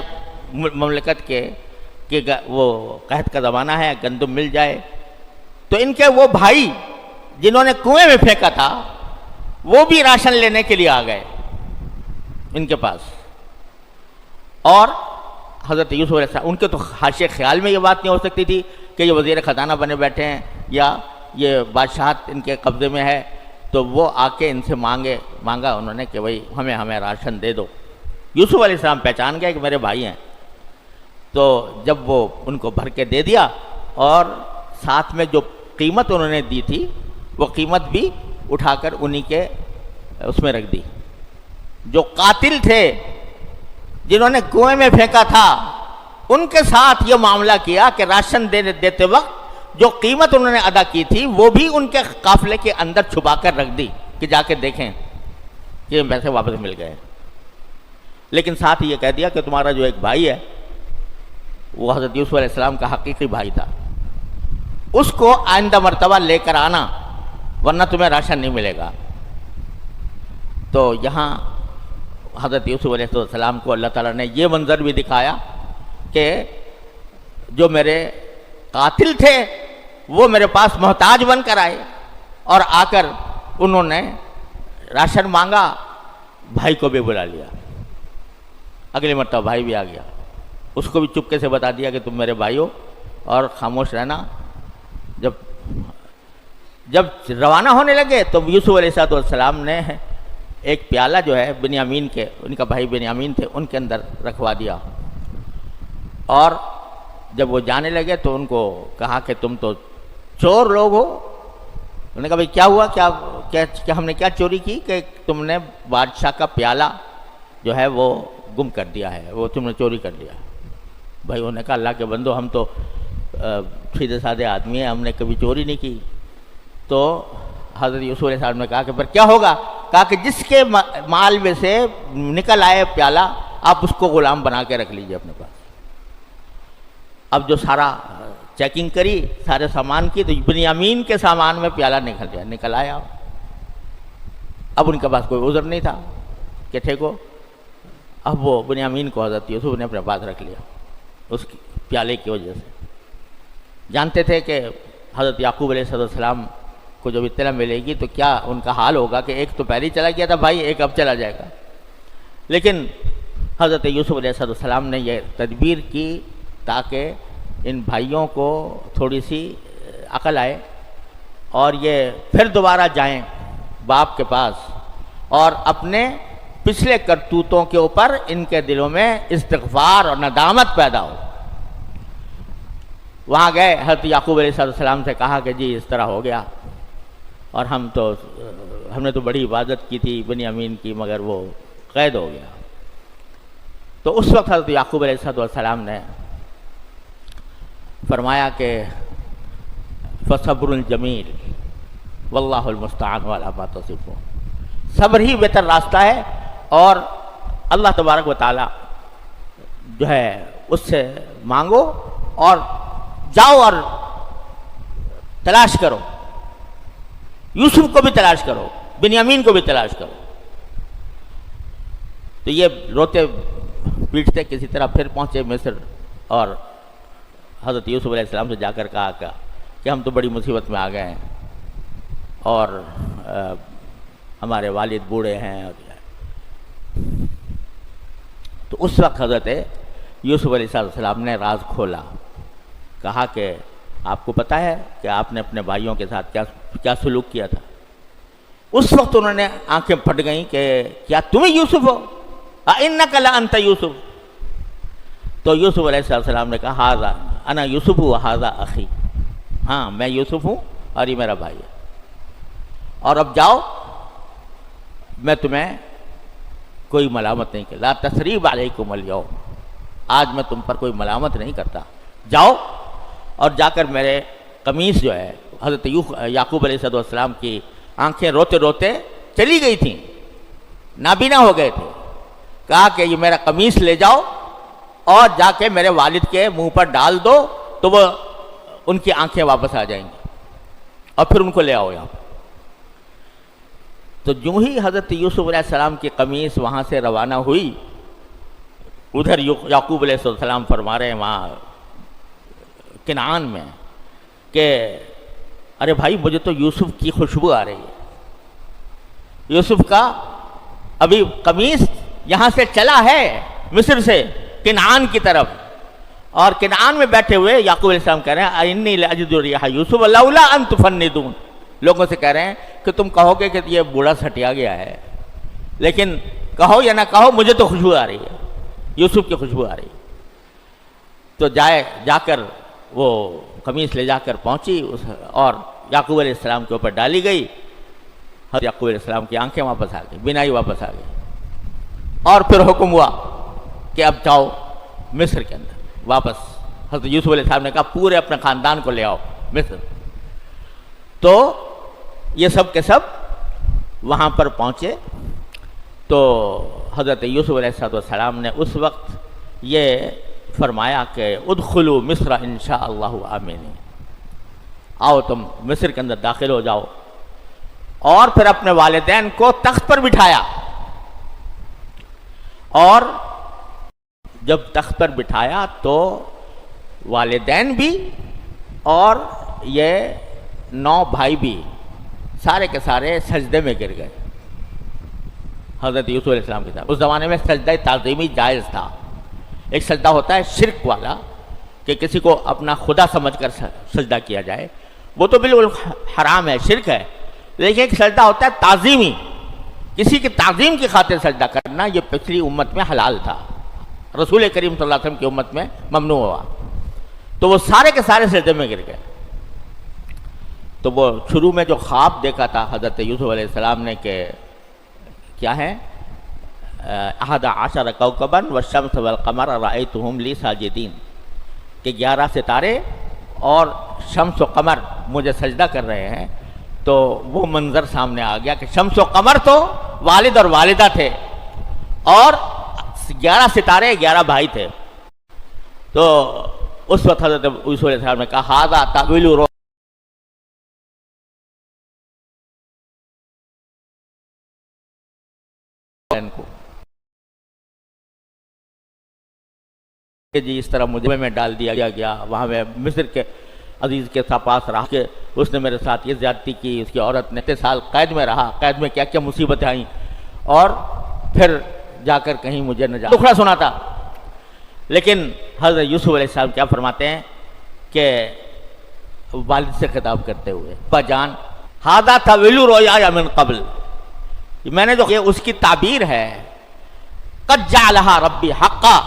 مملکت کے کہ وہ قحط کا زمانہ ہے، گندم مل جائے. تو ان کے وہ بھائی جنہوں نے کنویں میں پھینکا تھا وہ بھی راشن لینے کے لیے آ گئے ان کے پاس. اور حضرت یوسف علیہ السلام، ان کے تو حاشیے خیال میں یہ بات نہیں ہو سکتی تھی کہ یہ وزیر خزانہ بنے بیٹھے ہیں یا یہ بادشاہت ان کے قبضے میں ہے. تو وہ آ کے ان سے مانگا انہوں نے کہ بھائی ہمیں راشن دے دو. یوسف علیہ السلام پہچان گئے کہ میرے بھائی ہیں. تو جب وہ ان کو بھر کے دے دیا اور ساتھ میں جو قیمت انہوں نے دی تھی وہ قیمت بھی اٹھا کر انہی کے اس میں رکھ دی. جو قاتل تھے جنہوں نے کنویں میں پھینکا تھا ان کے ساتھ یہ معاملہ کیا کہ راشن دیتے وقت جو قیمت انہوں نے ادا کی تھی وہ بھی ان کے قافلے کے اندر چھپا کر رکھ دی کہ جا کے دیکھیں کہ پیسے واپس مل گئے. لیکن ساتھ ہی یہ کہہ دیا کہ تمہارا جو ایک بھائی ہے وہ حضرت یوسف علیہ السلام کا حقیقی بھائی تھا، اس کو آئندہ مرتبہ لے کر آنا ورنہ تمہیں راشن نہیں ملے گا. تو یہاں حضرت یوسف علیہ السلام کو اللہ تعالیٰ نے یہ منظر بھی دکھایا کہ جو میرے قاتل تھے وہ میرے پاس محتاج بن کر آئے اور آ کر انہوں نے راشن مانگا. بھائی کو بھی بلا لیا. اگلی مرتبہ بھائی بھی آ گیا، اس کو بھی چپکے سے بتا دیا کہ تم میرے بھائی ہو اور خاموش رہنا. جب روانہ ہونے لگے تو یوسف علیہ السلام نے ایک پیالہ جو ہے بنیامین کے، ان کا بھائی بنیامین تھے، ان کے اندر رکھوا دیا. اور جب وہ جانے لگے تو ان کو کہا کہ تم تو چور لوگ ہو. انہوں نے کہا بھائی کیا ہوا، کیا ہم نے کیا چوری کی کہ تم نے بادشاہ کا پیالہ جو ہے وہ گم کر دیا ہے، وہ تم نے چوری کر لیا. بھائی انہوں نے کہا اللہ کے بندو ہم تو سیدھے سادے آدمی ہیں، ہم نے کبھی چوری نہیں کی. تو حضرت یوسف علیہ السلام نے کہا کہ پھر کیا ہوگا؟ کہا کہ جس کے مال میں سے نکل آئے پیالہ آپ اس کو غلام بنا کے رکھ لیجئے اپنے پاس. اب جو سارا چیکنگ کری سارے سامان کی، تو بنیامین کے سامان میں پیالہ نکل آیا۔ اب ان کے پاس کوئی عذر نہیں تھا کہ ٹھیکو، اب وہ بنیامین کو حضرت یوسف نے اپنے پاس رکھ لیا اس پیالے کی وجہ سے۔ جانتے تھے کہ حضرت یعقوب علیہ السلام کو جب اطلاع ملے گی تو کیا ان کا حال ہوگا کہ ایک تو پہلے ہی چلا گیا تھا بھائی، ایک اب چلا جائے گا۔ لیکن حضرت یوسف علیہ السلام نے یہ تدبیر کی تاکہ ان بھائیوں کو تھوڑی سی عقل آئے اور یہ پھر دوبارہ جائیں باپ کے پاس، اور اپنے پچھلے کرتوتوں کے اوپر ان کے دلوں میں استغفار اور ندامت پیدا ہو۔ وہاں گئے، حضرت یعقوب علیہ السلام سے کہا کہ جی اس طرح ہو گیا، اور ہم نے تو بڑی عبادت کی تھی بنیامین کی، مگر وہ قید ہو گیا۔ تو اس وقت حضرت یعقوب علیہ السلام نے فرمایا کہ فصبر جمیل واللہ المستعان علی ما تصفون، صبر ہی بہتر راستہ ہے، اور اللہ تبارک و تعالی جو ہے اس سے مانگو اور جاؤ اور تلاش کرو، یوسف کو بھی تلاش کرو، بنیامین کو بھی تلاش کرو۔ تو یہ روتے پیٹتے کسی طرح پھر پہنچے مصر، اور حضرت یوسف علیہ السلام سے جا کر کہا کہ ہم تو بڑی مصیبت میں آ گئے ہیں، اور ہمارے والد بوڑھے ہیں۔ تو اس وقت حضرت یوسف علیہ السلام نے راز کھولا، کہا کہ آپ کو پتہ ہے کہ آپ نے اپنے بھائیوں کے ساتھ کیا سلوک کیا تھا؟ اس وقت انہوں نے آنکھیں پھٹ گئیں کہ کیا تم ہی یوسف ہو؟ اِنَّكَ لَأَنْتَ یوسف۔ تو یوسف علیہ السلام نے کہا ہاذا انا یوسف وہذا اخی، ہاں میں یوسف ہوں اور یہ میرا بھائی ہے، اور اب جاؤ، میں تمہیں کوئی ملامت نہیں کرتا، لا تثریب علیکم اليوم، آج میں تم پر کوئی ملامت نہیں کرتا، جاؤ اور جا کر میرے قمیص جو ہے، حضرت یعقوب علیہ السلام کی آنکھیں روتے روتے چلی گئی تھیں، نابینا ہو گئے تھے، کہا کہ یہ میرا قمیص لے جاؤ اور جا کے میرے والد کے منہ پر ڈال دو تو وہ ان کی آنکھیں واپس آ جائیں گی، اور پھر ان کو لے آؤ یہاں پر۔ تو جو ہی حضرت یوسف علیہ السلام کی قمیص وہاں سے روانہ ہوئی، ادھر یعقوب علیہ السلام فرما رہے ہیں وہاں کنعان میں کہ ارے بھائی مجھے تو یوسف کی خوشبو آ رہی ہے، یوسف کا ابھی قمیص یہاں سے چلا ہے مصر سے کنعان کی طرف، اور کنعان میں بیٹھے ہوئے یعقوب علیہ السلام کہہ رہے ہیں انی لاجد ریح یوسف لولا ان تفندون، لوگوں سے کہہ رہے ہیں کہ تم کہو گے کہ یہ بوڑھا سٹیا گیا ہے، لیکن کہو یا نہ کہو مجھے تو خوشبو آ رہی ہے، یوسف کی خوشبو آ رہی ہے۔ تو جا کر وہ قمیص لے جا کر پہنچی اور یعقوب علیہ السلام کے اوپر ڈالی گئی، حضرت یعقوب علیہ السلام کی آنکھیں واپس آ گئی، بینائی واپس آ گئی، اور پھر حکم ہوا کہ اب جاؤ مصر کے اندر واپس۔ حضرت یوسف علیہ السلام نے کہا پورے اپنے خاندان کو لے آؤ مصر۔ تو یہ سب کے سب وہاں پر پہنچے، تو حضرت یوسف علیہ السلام نے اس وقت یہ فرمایا کہ ادخلوا مصر انشاء اللہ آمنین، آؤ تم مصر کے اندر داخل ہو جاؤ، اور پھر اپنے والدین کو تخت پر بٹھایا، اور جب تخت پر بٹھایا تو والدین بھی اور یہ 9 بھائی بھی سارے کے سارے سجدے میں گر گئے حضرت یوسف علیہ السلام کے ساتھ۔ اس زمانے میں سجدہ تعظیمی جائز تھا، ایک سجدہ ہوتا ہے شرک والا کہ کسی کو اپنا خدا سمجھ کر سجدہ کیا جائے، وہ تو بالکل حرام ہے، شرک ہے، لیکن ایک سجدہ ہوتا ہے تعظیمی، کسی کی تعظیم کی خاطر سجدہ کرنا، یہ پچھلی امت میں حلال تھا، رسول کریم صلی اللہ علیہ وسلم کی امت میں ممنوع ہوا، تو وہ سارے کے سارے سجدے میں گر گئے۔ تو وہ شروع میں جو خواب دیکھا تھا حضرت یوسف علیہ السلام نے کہ کیا ہے 11 کوكبا والشمس والقمر رأيتهم لي ساجدين، کہ 11 ستارے اور شمس و قمر مجھے سجدہ کر رہے ہیں، تو وہ منظر سامنے آ گیا کہ شمس و قمر تو والد اور والدہ تھے، اور 11 ستارے 11 بھائی تھے۔ تو اس وقت حضرت یوسف علیہ السلام نے کہا ھذا تأویل کو جی اس طرح مجھے میں ڈال دیا گیا، وہاں میں مصر کے عزیز کے پاس رہا کہ اس نے میرے ساتھ یہ زیادتی کی، اس کی عورت نے 3 سال قید میں رہا، قید میں کیا کیا مصیبتیں آئیں، اور پھر جا کر کہیں مجھے نجات دکھڑا سنا تھا۔ لیکن حضرت یوسف علیہ السلام کیا فرماتے ہیں کہ والد سے خطاب کرتے ہوئے ابا جان ھذا تأویل رؤیایا من قبل، میں نے جو یہ اس کی تعبیر ہے، قد جعلھا ربی حقا،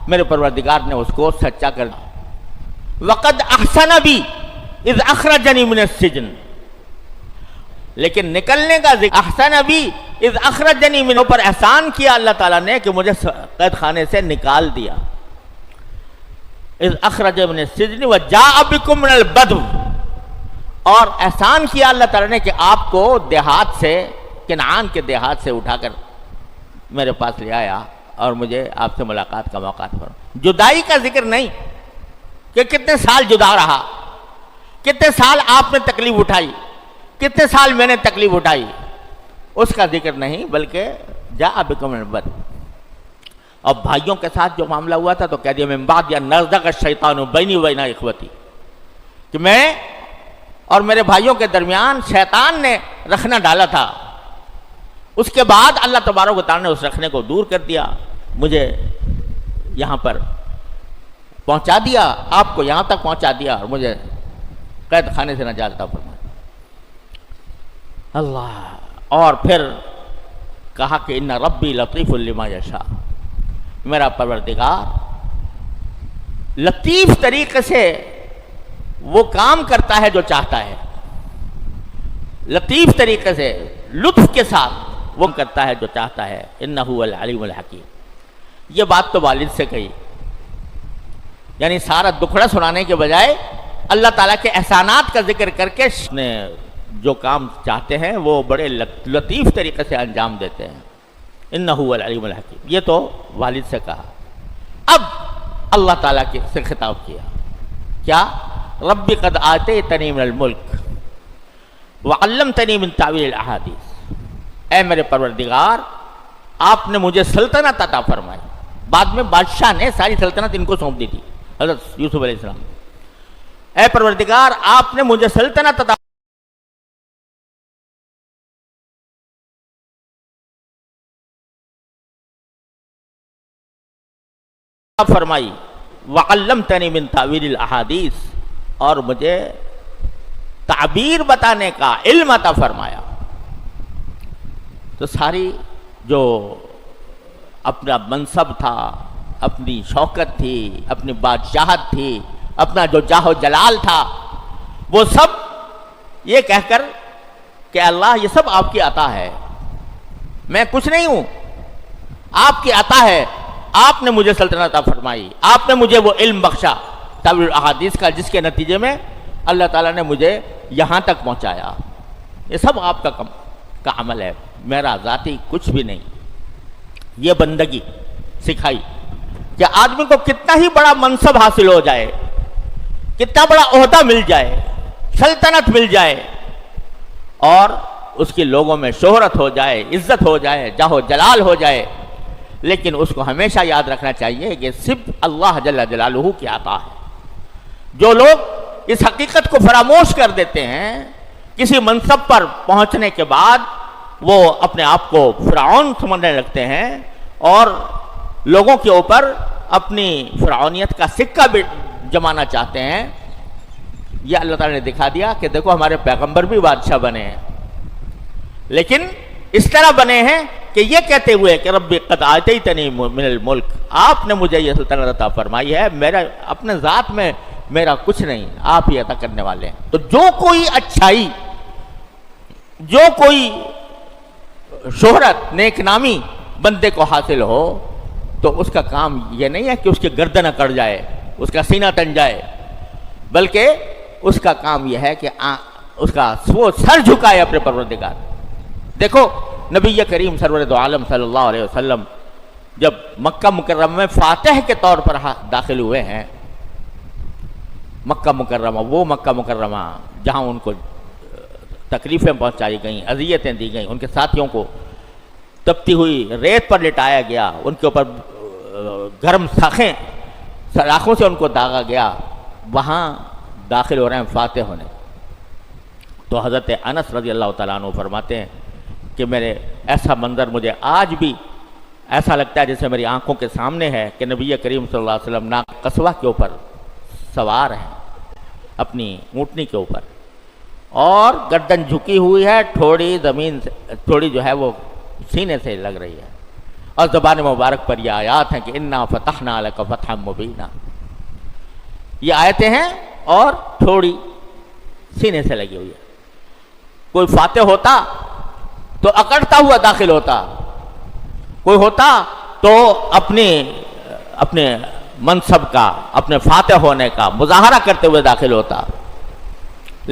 میرے پروردگار نے اس کو سچا کر دیا، وقد احسن بی اذ اخرجنی من السجن، لیکن نکلنے کا ذکر احسن بی اذ اخرجنی من پر احسان کیا اللہ تعالیٰ نے کہ مجھے قید خانے سے نکال دیا، اذ اخرج من السجن وجاء بکم من البدو، اور احسان کیا اللہ تعالیٰ نے کہ آپ کو دیہات سے، کنعان کے دیہات سے اٹھا کر میرے پاس لے آیا اور مجھے آپ سے ملاقات کا موقع فرمایا۔ جدائی کا ذکر نہیں کہ کتنے سال جدا رہا، کتنے سال آپ نے تکلیف اٹھائی، کتنے سال میں نے تکلیف اٹھائی، اس کا ذکر نہیں، بلکہ جاء بکم من البدو۔ اور بھائیوں کے ساتھ جو معاملہ ہوا تھا تو کہہ دیا من بعد یا نزغ الشیطان بینی و بین اخوتی، کہ میں اور میرے بھائیوں کے درمیان شیطان نے رکھنا ڈالا تھا، اس کے بعد اللہ تبارک و تعالیٰ نے اس رکھنے کو دور کر دیا، مجھے یہاں پر پہنچا دیا، آپ کو یہاں تک پہنچا دیا اور مجھے قید خانے سے نجات عطا فرمایا۔ اللہ، اور پھر کہا کہ ان ربی لطیف لما یشاء، میرا پروردگار لطیف طریقے سے وہ کام کرتا ہے جو چاہتا ہے، لطیف طریقے سے لطف کے ساتھ وہ کرتا ہے جو چاہتا ہے، انہ العلیم الحکیم۔ یہ بات تو والد سے کہی، یعنی سارا دکھڑا سنانے کے بجائے اللہ تعالیٰ کے احسانات کا ذکر کر کے نے جو کام چاہتے ہیں وہ بڑے لطیف طریقے سے انجام دیتے ہیں، انہ العلیم الحکیم۔ یہ تو والد سے کہا۔ اب اللہ تعالیٰ سے خطاب کیا، کیا؟ ربی قد آتیتنی من الملک وعلمتنی من تعویل الاحادیث، اے میرے پروردگار آپ نے مجھے سلطنت عطا فرمائی۔ بعد میں بادشاہ نے ساری سلطنت ان کو سونپ دی تھی، حضرت یوسف علیہ السلام۔ اے پروردگار آپ نے مجھے سلطنت عطا فرمائی، وعلمتنی من تعویل الاحادیث، اور مجھے تعبیر بتانے کا علم عطا فرمایا۔ تو ساری جو اپنا منصب تھا، اپنی شوکت تھی، اپنی بادشاہت تھی، اپنا جو جاہ و جلال تھا، وہ سب یہ کہہ کر کہ اللہ یہ سب آپ کی عطا ہے، میں کچھ نہیں ہوں، آپ کی عطا ہے، آپ نے مجھے سلطنت عطا فرمائی، آپ نے مجھے وہ علم بخشا تعویل احادیث کا، جس کے نتیجے میں اللہ تعالیٰ نے مجھے یہاں تک پہنچایا۔ یہ سب آپ کا عمل ہے، میرا ذاتی کچھ بھی نہیں۔ یہ بندگی سکھائی کہ آدمی کو کتنا ہی بڑا منصب حاصل ہو جائے، کتنا بڑا عہدہ مل جائے، سلطنت مل جائے، اور اس کی لوگوں میں شہرت ہو جائے، عزت ہو جائے، جاہ و جلال ہو جائے، لیکن اس کو ہمیشہ یاد رکھنا چاہیے کہ صرف اللہ جل جلالہ کی عطا ہے۔ جو لوگ اس حقیقت کو فراموش کر دیتے ہیں، کسی منصب پر پہنچنے کے بعد وہ اپنے آپ کو فرعون سمجھنے لگتے ہیں اور لوگوں کے اوپر اپنی فرعونیت کا سکہ بھی جمانا چاہتے ہیں، یہ اللہ تعالیٰ نے دکھا دیا کہ دیکھو ہمارے پیغمبر بھی بادشاہ بنے ہیں، لیکن اس طرح بنے ہیں کہ یہ کہتے ہوئے کہ رب قد آتیتنی من الملک، آپ نے مجھے یہ سلطنت عطا فرمائی ہے، میرا اپنے ذات میں میرا کچھ نہیں، آپ ہی عطا کرنے والے ہیں۔ تو جو کوئی اچھائی، جو کوئی شہرت، نیک نامی بندے کو حاصل ہو تو اس کا کام یہ نہیں ہے کہ اس کی گردن اکڑ جائے، اس کا سینہ تن جائے، بلکہ اس کا کام یہ ہے کہ اس کا وہ سر جھکائے اپنے پروردگار۔ دیکھو نبی کریم سرور دو عالم صلی اللہ علیہ وسلم جب مکہ مکرمہ میں فاتح کے طور پر داخل ہوئے ہیں مکہ مکرمہ، وہ مکہ مکرمہ جہاں ان کو تکلیفیں پہنچائی گئیں، اذیتیں دی گئیں، ان کے ساتھیوں کو تپتی ہوئی ریت پر لٹایا گیا، ان کے اوپر گرم سلاخوں سے ان کو داغا گیا، وہاں داخل ہو رہے ہیں فاتح ہونے۔ تو حضرت انس رضی اللہ تعالیٰ عنہ فرماتے ہیں کہ میرے ایسا منظر مجھے آج بھی ایسا لگتا ہے جیسے میری آنکھوں کے سامنے ہے کہ نبی کریم صلی اللہ علیہ وسلم ناقہ قصوہ کے اوپر سوار ہیں اپنی اونٹنی کے اوپر، اور گردن جھکی ہوئی ہے، تھوڑی جو ہے وہ سینے سے لگ رہی ہے، اور زبان مبارک پر یہ آیات ہیں کہ انا فتحنا لک فتحا مبینا، یہ آیتیں ہیں اور تھوڑی سینے سے لگی ہوئی ہے۔ کوئی فاتح ہوتا تو اکڑتا ہوا داخل ہوتا، کوئی ہوتا تو اپنے منصب کا، اپنے فاتح ہونے کا مظاہرہ کرتے ہوئے داخل ہوتا،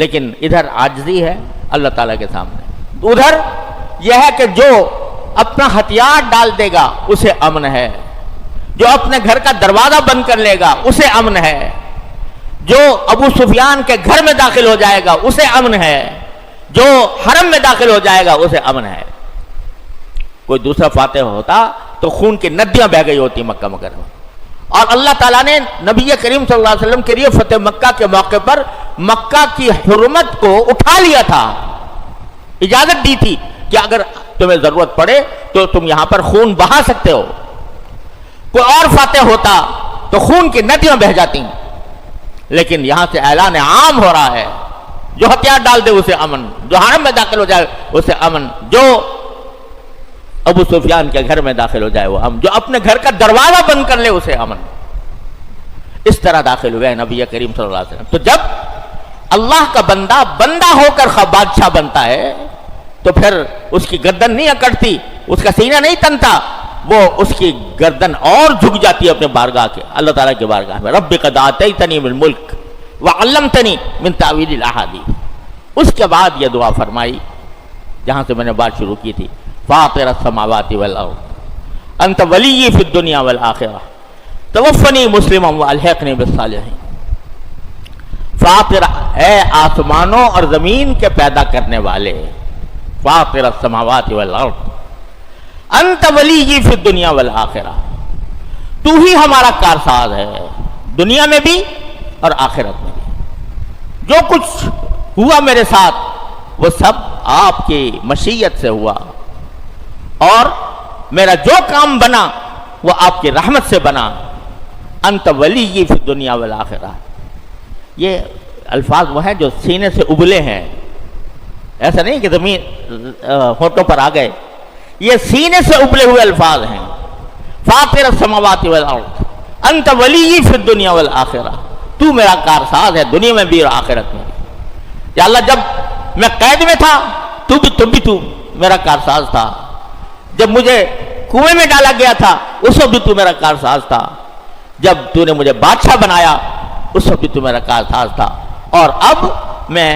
لیکن ادھر عاجزی ہے اللہ تعالیٰ کے سامنے۔ ادھر یہ ہے کہ جو اپنا ہتھیار ڈال دے گا اسے امن ہے، جو اپنے گھر کا دروازہ بند کر لے گا اسے امن ہے، جو ابو سفیان کے گھر میں داخل ہو جائے گا اسے امن ہے، جو حرم میں داخل ہو جائے گا اسے امن ہے۔ کوئی دوسرا فاتح ہوتا تو خون کی ندیاں بہہ گئی ہوتی مکہ مکرمہ، اور اللہ تعالیٰ نے نبی کریم صلی اللہ علیہ وسلم کے لیے فتح مکہ کے موقع پر مکہ کی حرمت کو اٹھا لیا تھا، اجازت دی تھی کہ اگر تمہیں ضرورت پڑے تو تم یہاں پر خون بہا سکتے ہو۔ کوئی اور فاتح ہوتا تو خون کی ندیاں بہہ جاتی، لیکن یہاں سے اعلان عام ہو رہا ہے، جو ہتھیار ڈال دے اسے امن، جو حرم میں داخل ہو جائے اسے امن، جو ابو سفیان کے گھر میں داخل ہو جائے وہ امن، جو اپنے گھر کا دروازہ بند کر لے اسے امن۔ اس طرح داخل ہوئے نبی کریم صلی اللہ علیہ وسلم۔ تو جب اللہ کا بندہ ہو کر بادشاہ بنتا ہے تو پھر اس کی گردن نہیں اکڑتی، اس کا سینہ نہیں تنتا، وہ اس کی گردن اور جھک جاتی ہے اپنے بارگاہ کے، اللہ تعالیٰ کے بارگاہ میں۔ رب قد آتیتنی من الملک وعلمتنی من تاویل الاحادیث۔ اس کے بعد یہ دعا فرمائی جہاں سے میں نے بات شروع کی تھی، فاطر السماوات والارض انت ولی فی الدنیا والآخرہ توفنی مسلما والحقنی بالصالحین۔ فاطر، اے آسمانوں اور زمین کے پیدا کرنے والے، فاطر السماوات والارض انت ولی فی الدنیا والآخرہ، تو ہی ہمارا کارساز ہے دنیا میں بھی اور آخرت میں بھی۔ جو کچھ ہوا میرے ساتھ وہ سب آپ کی مشیت سے ہوا، اور میرا جو کام بنا وہ آپ کی رحمت سے بنا۔ انت ولی فی الدنیا والآخرہ، یہ الفاظ وہ ہیں جو سینے سے ابلے ہیں، ایسا نہیں کہ زمین ہونٹوں پر آ گئے، یہ سینے سے ابلے ہوئے الفاظ ہیں۔ فاطر السماوات والارض انت ولی فی الدنیا والآخرہ، تو میرا کارساز ہے دنیا میں بھی اور آخرت میں بھی۔ یا اللہ، جب میں قید میں تھا تم بھی میرا کارساز تھا، جب مجھے کنویں میں ڈالا گیا تھا اس وقت بھی تو میرا کارساز تھا، جب تو نے مجھے بادشاہ بنایا اس وقت بھی تو میرا کارساز تھا، اور اب میں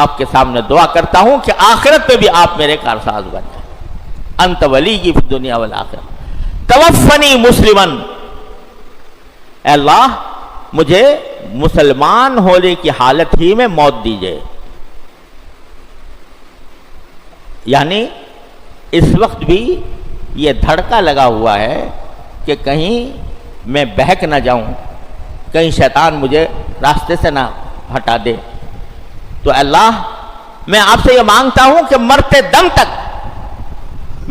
آپ کے سامنے دعا کرتا ہوں کہ آخرت پہ بھی آپ میرے کارساز بن جائیں۔ انت ولی فی الدنیا والآخرہ توفنی مسلمن، اے اللہ مجھے مسلمان ہونے کی حالت ہی میں موت دیجئے۔ یعنی اس وقت بھی یہ دھڑکا لگا ہوا ہے کہ کہیں میں بہک نہ جاؤں، کہیں شیطان مجھے راستے سے نہ ہٹا دے۔ تو اللہ میں آپ سے یہ مانگتا ہوں کہ مرتے دم تک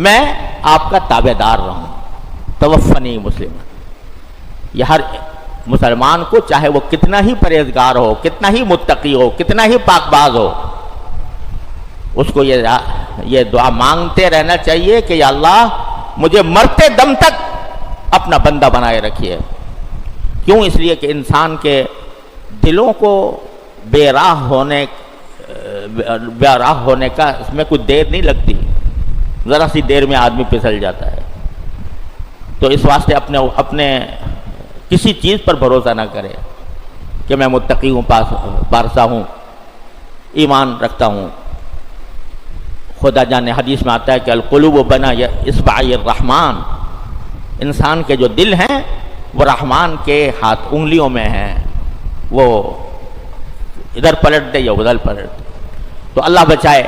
میں آپ کا تابع دار رہوں۔ توفنی مسلم، یہ ہر مسلمان کو چاہے وہ کتنا ہی پرہیزگار ہو، کتنا ہی متقی ہو، کتنا ہی پاک باز ہو، اس کو یہ دعا مانگتے رہنا چاہیے کہ یا اللہ مجھے مرتے دم تک اپنا بندہ بنائے رکھیے۔ کیوں؟ اس لیے کہ انسان کے دلوں کو بے راہ ہونے کا اس میں کچھ دیر نہیں لگتی، ذرا سی دیر میں آدمی پھسل جاتا ہے۔ تو اس واسطے اپنے کسی چیز پر بھروسہ نہ کرے کہ میں متقی ہوں، پارسا ہوں، ایمان رکھتا ہوں۔ خدا جانے حدیث میں آتا ہے کہ القلوب بین اصبع الرحمن، انسان کے جو دل ہیں وہ رحمان کے ہاتھ انگلیوں میں ہیں، وہ ادھر پلٹ دے یا ادھر پلٹ دے. تو اللہ بچائے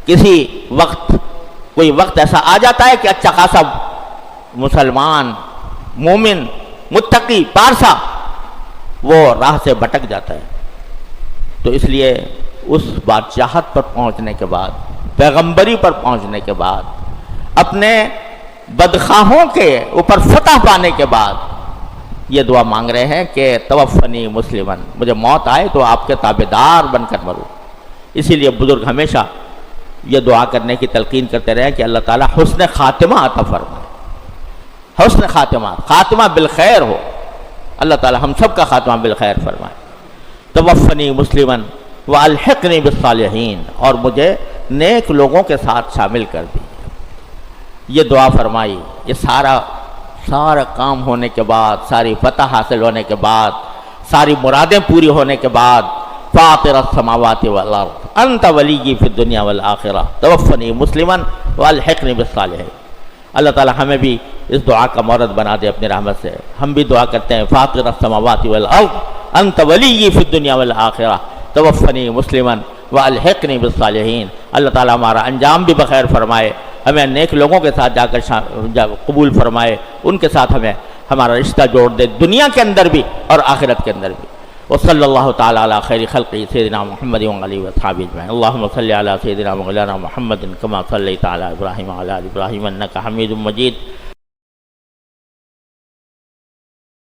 کسی وقت کوئی وقت ایسا آ جاتا ہے کہ اچھا خاصا مسلمان مومن متقی پارسا وہ راہ سے بھٹک جاتا ہے. تو اس لیے اس بادشاہت پر پہنچنے کے بعد، پیغمبری پر پہنچنے کے بعد، اپنے بدخواہوں کے اوپر فتح پانے کے بعد یہ دعا مانگ رہے ہیں کہ توفنی مسلمن، مجھے موت آئے تو آپ کے تابعدار بن کر مروں. اسی لیے بزرگ ہمیشہ یہ دعا کرنے کی تلقین کرتے رہے کہ اللہ تعالیٰ حسن خاتمہ عطا فرمائے. حسن خاتمہ بالخیر ہو. اللہ تعالیٰ ہم سب کا خاتمہ بالخیر فرمائے. توفنی مسلمن والحقنی بالصالحین، اور مجھے نیک لوگوں کے ساتھ شامل کر دی. یہ دعا فرمائی. یہ سارا کام ہونے کے بعد، ساری فتح حاصل ہونے کے بعد، ساری مرادیں پوری ہونے کے بعد، فاطر السماوات والارض انت ولی فی الدنیا والآخرہ توفنی مسلمن والحقنی بالصالحین. اللہ تعالی ہمیں بھی اس دعا کا مورد بنا دے اپنی رحمت سے. ہم بھی دعا کرتے ہیں فاطر السماوات والارض انت ولی فی الدنیا والآخرہ توفنی مسلمن والحقنی بالصالحین. اللہ تعالی ہمارا انجام بھی بخیر فرمائے، ہمیں نیک لوگوں کے ساتھ جا کر قبول فرمائے، ان کے ساتھ ہمیں ہمارا رشتہ جوڑ دے دنیا کے اندر بھی اور آخرت کے اندر بھی. وصلی اللہ تعالی علی خیر خلقہ سیدنا محمد وعلی واصحابہ اجمعین. اللہم صلی علی سیدنا مولانا محمد کما صلیت علی ابراہیم وعلی آل ابراہیم انک حمید مجید.